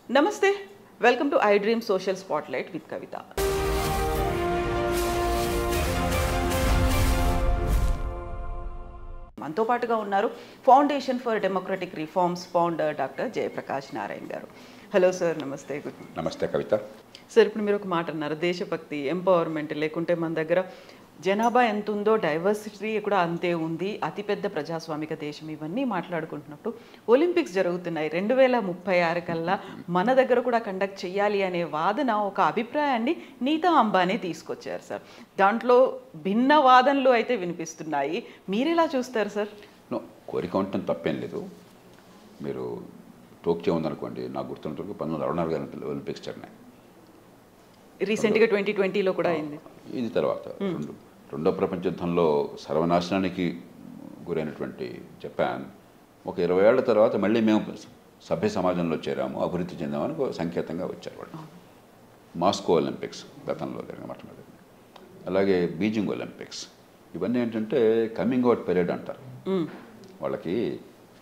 నమస్తే, welcome to iDream social spotlight with Kavitha. మనతో పాటుగా ఉన్నారు foundation for democratic reforms founder doctor Jayaprakash Narayan garu. Hello sir, నమస్తే. Good morning. నమస్తే కవిత. సార్, ఇప్పుడు మీరు ఒక మాట అన్నారు, దేశభక్తి, ఎంపవర్మెంట్, లేకుంటే మన దగ్గర జనాభా ఎంత ఉందో డైవర్సిటీ కూడా అంతే ఉంది, అతిపెద్ద ప్రజాస్వామిక దేశం, ఇవన్నీ మాట్లాడుకుంటున్నప్పుడు ఒలింపిక్స్ జరుగుతున్నాయి 2036 కల్లా మన దగ్గర కూడా కండక్ట్ చేయాలి అనే వాదన, ఒక అభిప్రాయాన్ని నీతా అంబానీ తీసుకొచ్చారు సార్. దాంట్లో భిన్న వాదనలు అయితే వినిపిస్తున్నాయి. మీరెలా చూస్తారు సార్? కోరిక ఉండటం తప్పేం లేదు. మీరు టోక్యో ఉందనుకోండి, నాకు గుర్తున్నంతవరకు 1964 ఒలింపిక్స్ జరిగినాయి. రీసెంట్గా 2020లో కూడా అయింది. ఇది తర్వాత రెండో ప్రపంచ యుద్ధంలో సర్వనాశనానికి గురైనటువంటి జపాన్ ఒక 20 ఏళ్ల తర్వాత మళ్ళీ మేము సభ్య సమాజంలో చేరాము, అభివృద్ధి చెందామని ఒక సంకేతంగా వచ్చారు వాళ్ళు. మాస్కో ఒలింపిక్స్ గతంలో జరిగిన మాట. అలాగే బీజింగ్ ఒలింపిక్స్, ఇవన్నీ ఏంటంటే కమింగ్ అవుట్ పీరియడ్ అంటారు. వాళ్ళకి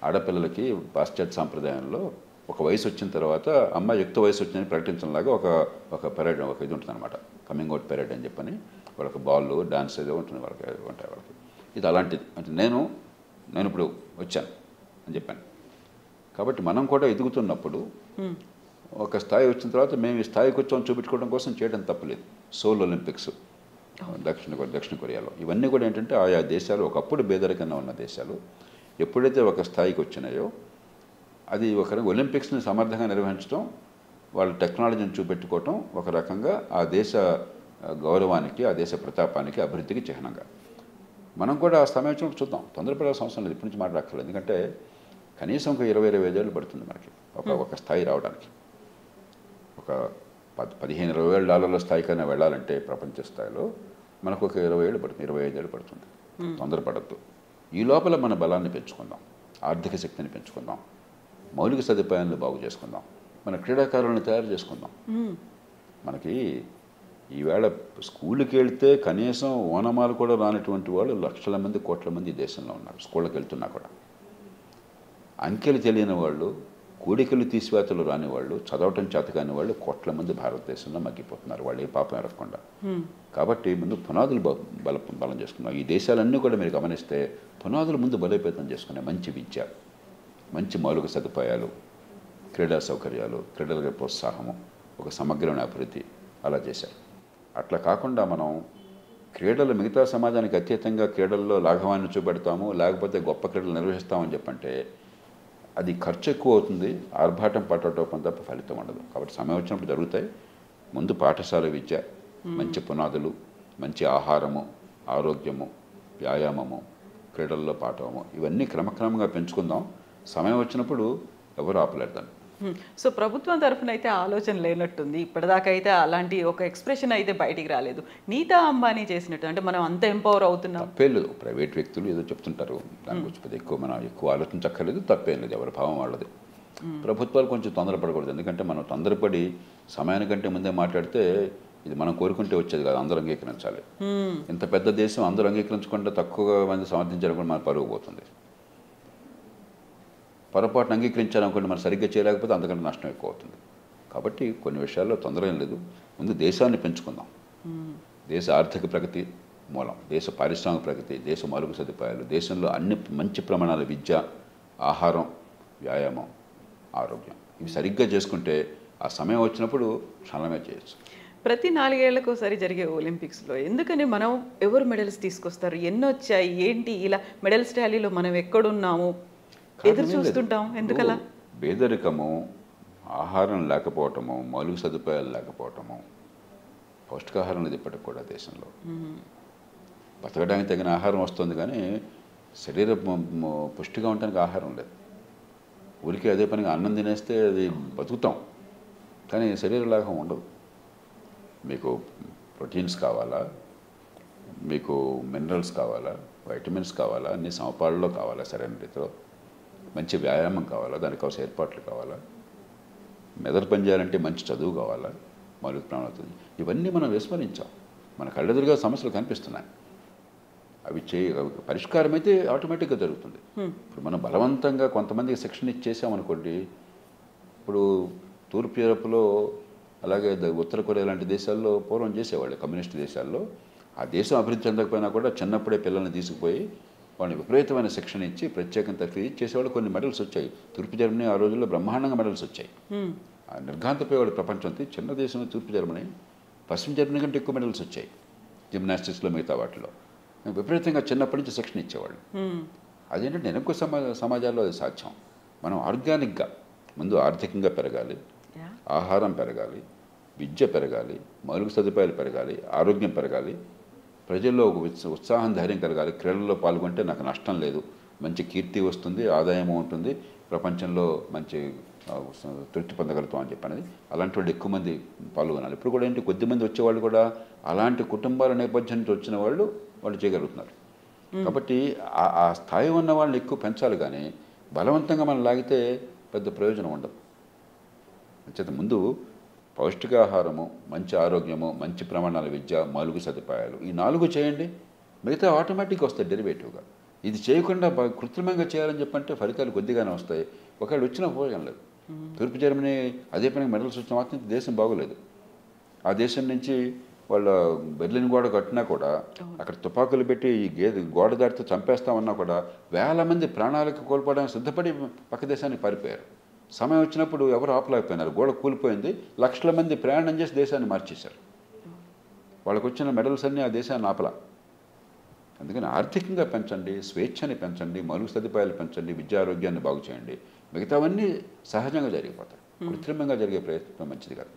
ఆడపిల్లలకి పాశ్చాత్య సాంప్రదాయంలో ఒక వయసు వచ్చిన తర్వాత అమ్మాయి యుక్త వయసు వచ్చిందని ప్రకటించడంలాగా ఒక పీరియడ్, ఒక ఇది ఉంటుంది అనమాట, కమింగ్ అవుట్ పీరియడ్ అని చెప్పని. వాళ్ళకి బాల్ డాన్స్ ఏదో ఉంటుంది వాళ్ళకి. ఇది అలాంటిది. అంటే నేను ఇప్పుడు వచ్చాను అని చెప్పాను. కాబట్టి మనం కూడా ఎదుగుతున్నప్పుడు ఒక స్థాయి వచ్చిన తర్వాత మేము ఈ స్థాయికి వచ్చామని చూపించుకోవడం కోసం చేయడం తప్పలేదు. సోల్ ఒలింపిక్స్ దక్షిణ కొరియాలో, ఇవన్నీ కూడా ఏంటంటే ఆయా దేశాలు ఒకప్పుడు పేదరికంగా ఉన్న దేశాలు ఎప్పుడైతే ఒక స్థాయికి వచ్చినాయో అది ఒక ఒలింపిక్స్ని సమర్థంగా నిర్వహించడం, వాళ్ళ టెక్నాలజీని చూపెట్టుకోవటం ఒక రకంగా ఆ దేశ గౌరవానికి, ఆ దేశ ప్రతాపానికి, అభివృద్ధికి చిహ్నంగా. మనం కూడా ఆ సమయం వచ్చినప్పుడు చూద్దాం. తొందరపడాల్సిన అవసరం లేదు, ఇప్పటి నుంచి మాట్లాడక్కర్లేదు. ఎందుకంటే కనీసం ఒక 20-25 ఏళ్ళు పడుతుంది మనకి ఒక స్థాయి రావడానికి. ఒక $15-20 స్థాయికైనా వెళ్ళాలంటే ప్రపంచ స్థాయిలో మనకు ఒక 20 ఏళ్ళు పడుతుంది, 25 ఏళ్ళు పడుతుంది. తొందరపడద్దు. ఈ లోపల మన బలాన్ని పెంచుకుందాం, ఆర్థిక శక్తిని పెంచుకుందాం, మౌలిక సదుపాయాలను బాగు చేసుకుందాం, మన క్రీడాకారులను తయారు చేసుకుందాం. మనకి ఈవేళ స్కూల్కి వెళ్తే కనీసం ఓనమాలు కూడా రానటువంటి వాళ్ళు లక్షల మంది, కోట్ల మంది ఈ దేశంలో ఉన్నారు. స్కూళ్ళకి వెళ్తున్నా కూడా అంకెలు తెలియని వాళ్ళు, కూడికలు తీసివేతలు రాని వాళ్ళు, చదవటం చేతకాని వాళ్ళు కోట్ల మంది భారతదేశంలో మగ్గిపోతున్నారు, వాళ్ళు ఏ పాపం ఎరగకుండా. కాబట్టి ముందు పునాదులు బలం చేసుకున్నాం. ఈ దేశాలన్నీ కూడా మీరు గమనిస్తే పునాదులు ముందు బలోపేతం చేసుకున్నాయి. మంచి విద్య, మంచి మౌలిక సదుపాయాలు, క్రీడా సౌకర్యాలు, క్రీడల ప్రోత్సాహము, ఒక సమగ్రమైన అభివృద్ధి అలా చేశారు. అట్లా కాకుండా మనం క్రీడలు మిగతా సమాజానికి అత్యధికంగా క్రీడల్లో లాఘవాన్ని చూపెడతాము, లేకపోతే గొప్ప క్రీడలు నిర్వహిస్తామని చెప్పంటే అది ఖర్చు ఎక్కువ అవుతుంది, ఆర్భాటం పట్టడం తప్ప ఫలితం ఉండదు. కాబట్టి సమయం వచ్చినప్పుడు జరుగుతాయి. ముందు పాఠశాల విద్య, మంచి పునాదులు, మంచి ఆహారము, ఆరోగ్యము, వ్యాయామము, క్రీడల్లో పాఠము, ఇవన్నీ క్రమక్రమంగా పెంచుకుందాం. సమయం వచ్చినప్పుడు ఎవరు ఆపలేరు దాన్ని. సో ప్రభుత్వం తరఫున అయితే ఆలోచన లేనట్టుంది. ఇప్పటిదాకా అయితే అలాంటి ఒక ఎక్స్ప్రెషన్ అయితే బయటికి రాలేదు. నీతా అంబానీ చేసినట్టు, అంటే మనం అంత ఎంపవర్ అవుతున్నాం. తప్పేం లేదు. ప్రైవేట్ వ్యక్తులు ఏదో చెప్తుంటారు, దాని గురించి మనం ఎక్కువ ఆలోచించక్కర్లేదు. తప్పేం లేదు, ఎవరి భావం వాళ్ళది. ప్రభుత్వాలు కొంచెం తొందరపడకూడదు. ఎందుకంటే మనం తొందరపడి సమయానికంటే ముందే మాట్లాడితే ఇది మనం కోరుకుంటే వచ్చేది కాదు, అందరూ అంగీకరించాలి. ఇంత పెద్ద దేశం అందరూ అంగీకరించకుండా తక్కువ మంది సమర్థించడం కూడా మన పరుగు పోతుంది. పొరపాటును అంగీకరించాలనుకోండి, మనం సరిగ్గా చేయలేకపోతే అంతకంటే నష్టం ఎక్కువ అవుతుంది. కాబట్టి కొన్ని విషయాల్లో తొందర ఏం లేదు. ముందు దేశాన్ని పెంచుకుందాం. దేశ ఆర్థిక ప్రగతి మూలం, దేశ పారిశ్రామిక ప్రగతి, దేశ మౌలిక సదుపాయాలు, దేశంలో అన్ని మంచి ప్రమాణాల విద్య, ఆహారం, వ్యాయామం, ఆరోగ్యం, ఇవి సరిగ్గా చేసుకుంటే ఆ సమయం వచ్చినప్పుడు క్షణమే చేయొచ్చు. ప్రతి 4 ఏళ్లకోసారి జరిగే ఒలింపిక్స్లో ఎందుకని మనం ఎవరు మెడల్స్ తీసుకొస్తారు, ఎన్ని వచ్చాయి, ఏంటి, ఇలా మెడల్స్ టాలీలో మనం ఎక్కడున్నాము ఎదురు చూస్తుంటాం, ఎందుకలా? పేదరికము, ఆహారం లేకపోవటము, మౌలిక సదుపాయాలు లేకపోవటము, పౌష్టికాహారం లేదు ఇప్పటికి కూడా దేశంలో. బతకడానికి తగిన ఆహారం వస్తుంది కానీ శరీరం పుష్టిగా ఉండడానికి ఆహారం లేదు. ఊరికి అదే పనిగా అన్నం తినేస్తే అది బతుకుతాం, కానీ శరీర లాభం ఉండదు. మీకు ప్రోటీన్స్ కావాలా, మీకు మినరల్స్ కావాలా, వైటమిన్స్ కావాలా, అన్ని సమపాళ్ళలో కావాలా, సరైన రీతిలో మంచి వ్యాయామం కావాలా, దానికి కావాల్సిన ఏర్పాట్లు కావాలా, మెదడు పనిచేయాలంటే మంచి చదువు కావాలా, మౌలిక ప్రాణాలు, ఇవన్నీ మనం విస్మరించాం. మన కళ్ళెదురుగా సమస్యలు కనిపిస్తున్నాయి. అవి పరిష్కారం అయితే ఆటోమేటిక్గా జరుగుతుంది. ఇప్పుడు మనం బలవంతంగా కొంతమందికి శిక్షణ ఇచ్చేసామనుకోండి, ఇప్పుడు తూర్పు యూరప్లో అలాగే ఉత్తర కొరియా లాంటి దేశాల్లో పూర్వం చేసేవాళ్ళు, కమ్యూనిస్ట్ దేశాల్లో. ఆ దేశం అభివృద్ధి చెందకపోయినా కూడా చిన్నప్పుడే పిల్లల్ని తీసుకుపోయి వాళ్ళని విపరీతమైన శిక్షణ ఇచ్చి ప్రత్యేకంగా ఫీజు చేసేవాళ్ళు. కొన్ని మెడల్స్ వచ్చాయి. తూర్పు జర్మనీ ఆ రోజుల్లో బ్రహ్మాండంగా మెడల్స్ వచ్చాయి. ఆ నిర్ఘాంతపోయేవాడు ప్రపంచంతో. చిన్న దేశం తూర్పు జర్మనీ, పశ్చిమ జర్మనీ కంటే ఎక్కువ మెడల్స్ వచ్చాయి జిమ్నాస్టిక్స్లో, మిగతా వాటిలో. విపరీతంగా చిన్నప్పటి నుంచి శిక్షణ ఇచ్చేవాళ్ళు. అదేంటంటే ఎక్కువ సమాజాల్లో అది సాధ్యం. మనం ఆర్గానిక్గా ముందు ఆర్థికంగా పెరగాలి, ఆహారం పెరగాలి, విద్య పెరగాలి, మౌలిక సదుపాయాలు పెరగాలి, ఆరోగ్యం పెరగాలి, ప్రజల్లో ఒక ఉత్సాహం, ధైర్యం కలగాలి. క్రీడల్లో పాల్గొంటే నాకు నష్టం లేదు, మంచి కీర్తి వస్తుంది, ఆదాయం ఉంటుంది, ప్రపంచంలో మంచి తృప్తి పొందగలుగుతాం అని చెప్పనేది. అలాంటి వాళ్ళు ఎక్కువ మంది పాల్గొనాలి. ఇప్పుడు కూడా ఏంటి, కొద్దిమంది వచ్చేవాళ్ళు కూడా అలాంటి కుటుంబాల నేపథ్యం నుంచి వచ్చిన వాళ్ళు చేయగలుగుతున్నారు. కాబట్టి ఆ స్థాయి ఉన్న వాళ్ళని ఎక్కువ పెంచాలి, కానీ బలవంతంగా మనం లాగితే పెద్ద ప్రయోజనం ఉండదు. అంచేత ముందు పౌష్టికాహారము, మంచి ఆరోగ్యము, మంచి ప్రమాణాల విద్య, మౌలిక సదుపాయాలు, ఈ 4 చేయండి, మిగతా ఆటోమేటిక్గా వస్తాయి డెరివేటివ్గా. ఇది చేయకుండా కృత్రిమంగా చేయాలని చెప్పంటే ఫలితాలు కొద్దిగానే వస్తాయి. ఒకవేళ వచ్చినా ఉపయోగం లేదు. తూర్పు జర్మనీ అదే పని మెడల్స్ వచ్చిన మాత్రం దేశం బాగోలేదు. ఆ దేశం నుంచి వాళ్ళ బెర్లిన్ గోడ కట్టినా కూడా అక్కడ తుపాకులు పెట్టి ఈ గోడ దాటితో చంపేస్తామన్నా కూడా వేల మంది ప్రాణాలకు కోల్పోవడానికి సిద్ధపడి పక్క దేశానికి పారిపోయారు. సమయం వచ్చినప్పుడు ఎవరు ఆపలేకపోయినారు. గోడ కూలిపోయింది. లక్షల మంది ప్రయాణం చేసి దేశాన్ని మార్చేశారు. వాళ్ళకు వచ్చిన మెడల్స్ అన్నీ ఆ దేశాన్ని ఆపలా. అందుకని ఆర్థికంగా పెంచండి, స్వేచ్ఛని పెంచండి, మౌలిక సదుపాయాలు పెంచండి, విద్యా ఆరోగ్యాన్ని బాగు చేయండి. మిగతావన్నీ సహజంగా జరిగిపోతాయి. కృత్రిమంగా జరిగే ప్రయత్నం మంచిది కాదు.